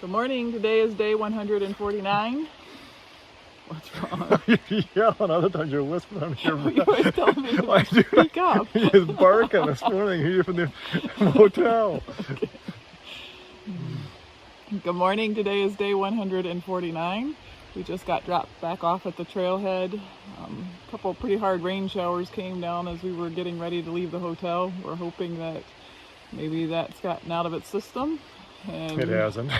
Good morning. Today is day 149. What's wrong? You're yelling. Other times you're whispering on your You always tell me to speak up. He was barking this morning here from the motel. Okay. Good morning. Today is day 149. We just got dropped back off at the trailhead. A couple of pretty hard rain showers came down as we were getting ready to leave the hotel. We're hoping that maybe that's gotten out of its system. And It hasn't.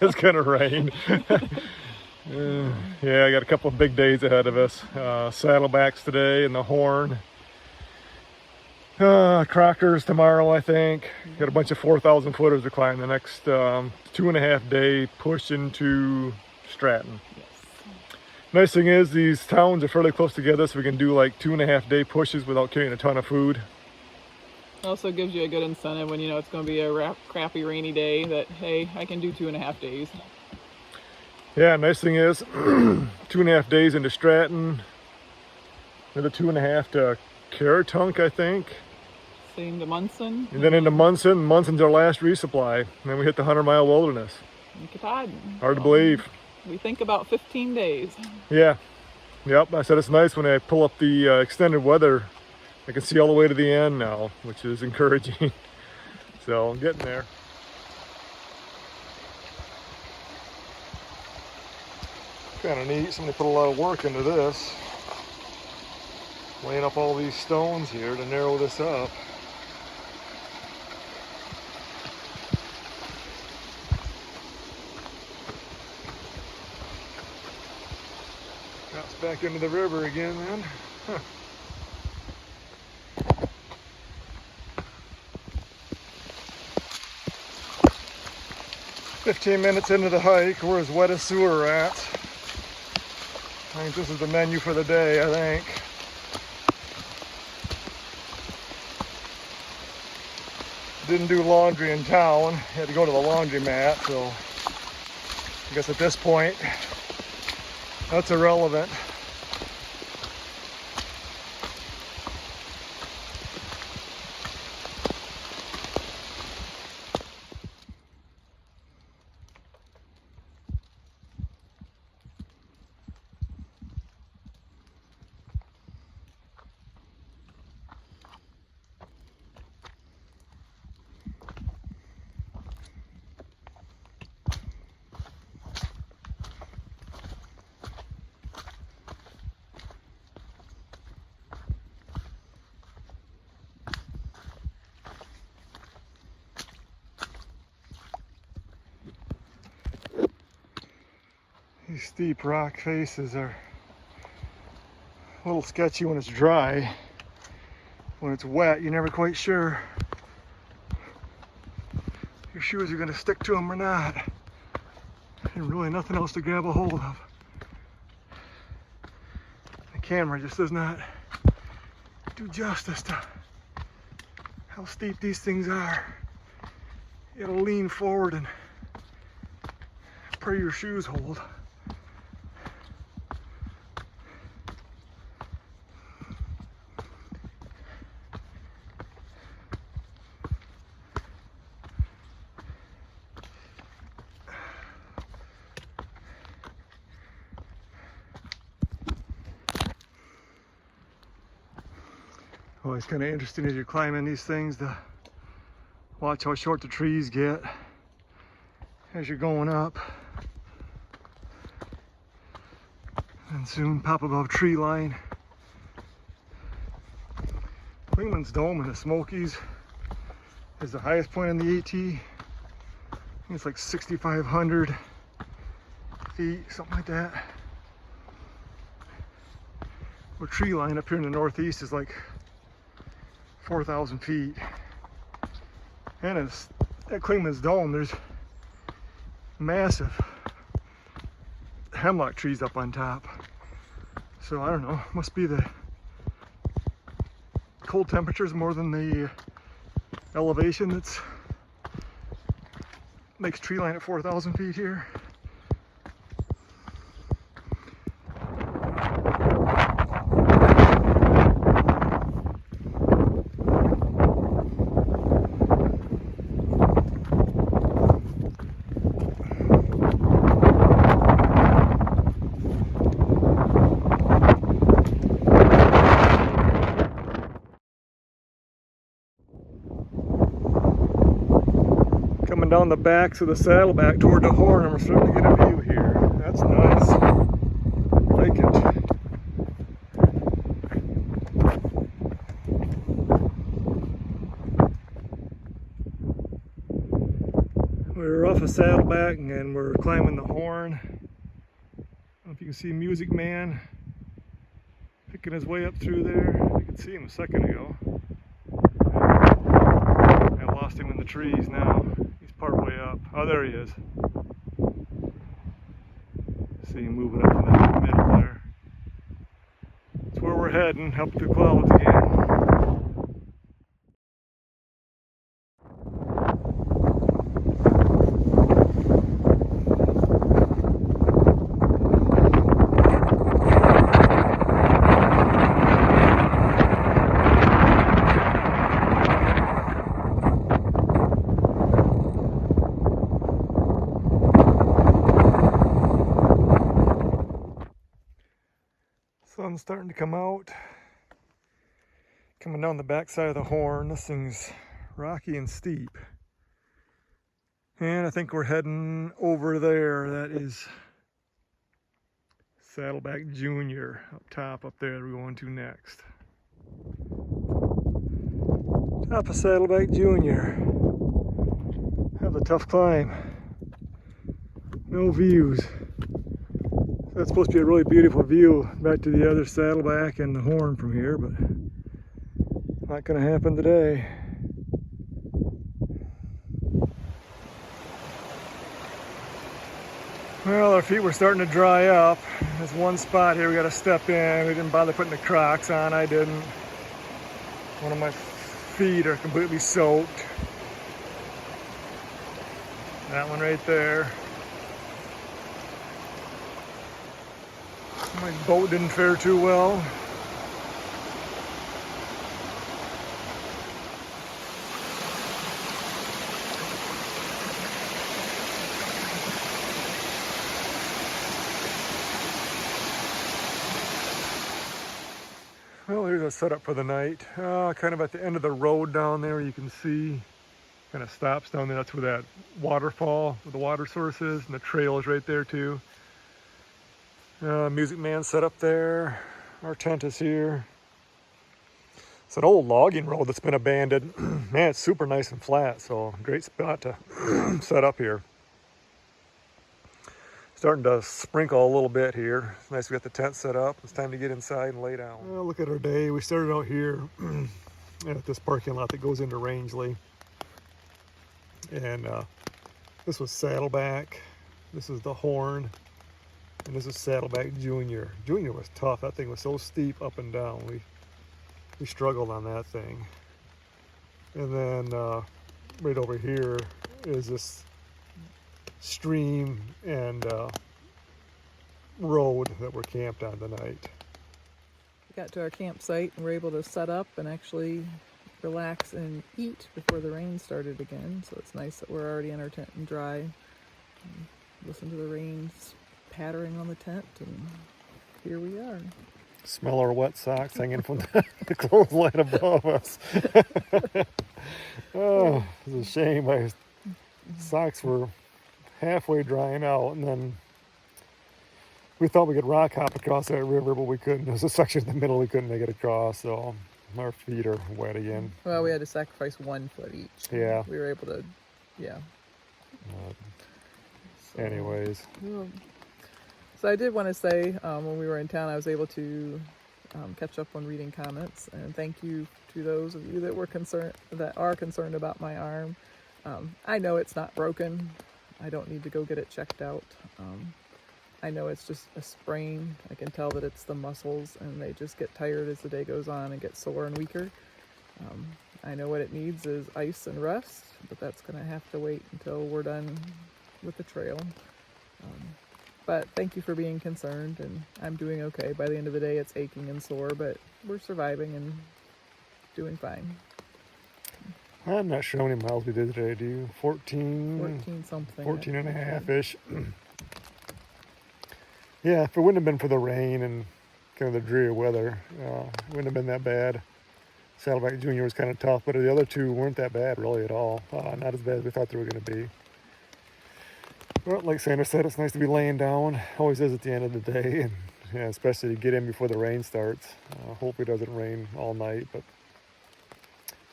It's gonna rain. Yeah, I got a couple of big days ahead of us. Saddlebacks today in the Horn. Crockers tomorrow, I think. Got a bunch of 4,000 footers to climb the next 2.5 day push into Stratton. Yes. Nice thing is these towns are fairly close together, so we can do like 2.5 day pushes without carrying a ton of food. It also gives you a good incentive when you know it's going to be a crappy rainy day that, hey, I can do 2.5 days. Yeah, nice thing is 2.5 days into Stratton, another 2.5 to Caratunk, I think. Same to Munson. And then into Munson. Munson's our last resupply. And then we hit the 100-mile wilderness. And Katahdin. Hard to believe. We think about 15 days. Yeah. Yep, I said it's nice when I pull up the extended weather. I can see all the way to the end now, which is encouraging. So I'm getting there. Kind of neat. Somebody put a lot of work into this. Laying up all these stones here to narrow this up. Drops back into the river again then. Huh. "15 minutes into the hike, we're as wet as sewer rats. I think this is the menu for the day, I think. Didn't do laundry in town. Had to go to the laundromat, so I guess at this point, that's irrelevant. These steep rock faces are a little sketchy when it's dry. When it's wet, you're never quite sure if your shoes are going to stick to them or not. And really nothing else to grab a hold of. The camera just does not do justice to how steep these things are. You gotta lean forward and pray your shoes hold. Always kind of interesting as you're climbing these things to watch how short the trees get as you're going up, and soon pop above tree line. Clingman's Dome in the Smokies is the highest point in the AT. I think it's like 6,500 feet, something like that. Where tree line up here in the northeast is like 4,000 feet. And it's, at Clingman's Dome, there's massive hemlock trees up on top. So I don't know, must be the cold temperatures more than the elevation that's makes tree line at 4,000 feet here. the backs of the Saddleback toward the horn, and we're starting to get a view here. That's nice. Like it. We're off of Saddleback and we're climbing the horn. I don't know if you can see Music Man picking his way up through there. You could see him a second ago. I lost him in the trees now. He's part way up. Oh, there he is. See him moving up in the middle there. That's where we're heading, up through clouds again. Sun's starting to come out. Coming down the backside of the horn. This thing's rocky and steep. And I think we're heading over there. That is Saddleback Junior up top, up there we're going to next. Top of Saddleback Junior. Have a tough climb. No views. That's supposed to be a really beautiful view back to the other Saddleback and the horn from here, but not going to happen today. Well, our feet were starting to dry up. There's one spot here we got to step in. We didn't bother putting the Crocs on. I didn't. One of my feet are completely soaked. That one right there. My boat didn't fare too well. Well, here's a setup for the night. Kind of at the end of the road down there, you can see, kind of stops down there. That's where that waterfall, where the water source is, and the trail is right there too. Music Man set up there. Our tent is here. It's an old logging road that's been abandoned. Man, it's super nice and flat, so great spot to set up here. Starting to sprinkle a little bit here. It's nice we got the tent set up. It's time to get inside and lay down. Well, look at our day. We started out here at this parking lot that goes into Rangeley. And this was Saddleback. This is the horn. And this is Saddleback Junior. Junior was tough. That thing was so steep up and down. We struggled on that thing. And then right over here is this stream and road that we're camped on tonight. We got to our campsite and were able to set up and actually relax and eat before the rain started again. So it's nice that we're already in our tent and dry. And listen to the rain pattering on the tent, and here we are. Smell our wet socks hanging from the clothesline above us. Oh, it's a shame. My socks were halfway drying out, and then we thought we could rock hop across that river, but we couldn't. There's a section in the middle we couldn't make it across, so our feet are wet again. Well, we had to sacrifice 1 foot each. Yeah. We were able to, So, anyways. Yeah. So I did want to say, when we were in town, I was able to catch up on reading comments, and thank you to those of you that are concerned about my arm. I know it's not broken. I don't need to go get it checked out. I know it's just a sprain. I can tell that it's the muscles, and they just get tired as the day goes on and get sore and weaker. I know what it needs is ice and rest, but that's going to have to wait until we're done with the trail. But thank you for being concerned, and I'm doing okay. By the end of the day, it's aching and sore, but we're surviving and doing fine. I'm not sure how many miles we did today, do you? 14 something. 14 and a half-ish. Yeah, if it wouldn't have been for the rain and kind of the dreary weather, it wouldn't have been that bad. Saddleback Junior was kind of tough, but the other two weren't that bad really at all. Not as bad as we thought they were going to be. Well, like Sandra said, it's nice to be laying down. Always is at the end of the day, and yeah, especially to get in before the rain starts. Hope it doesn't rain all night, but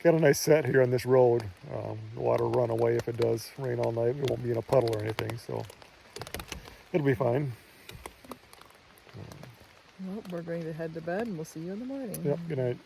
got a nice set here on this road. The water will run away if it does rain all night. We won't be in a puddle or anything, so it'll be fine. Well, we're going to head to bed and we'll see you in the morning. Yep, good night.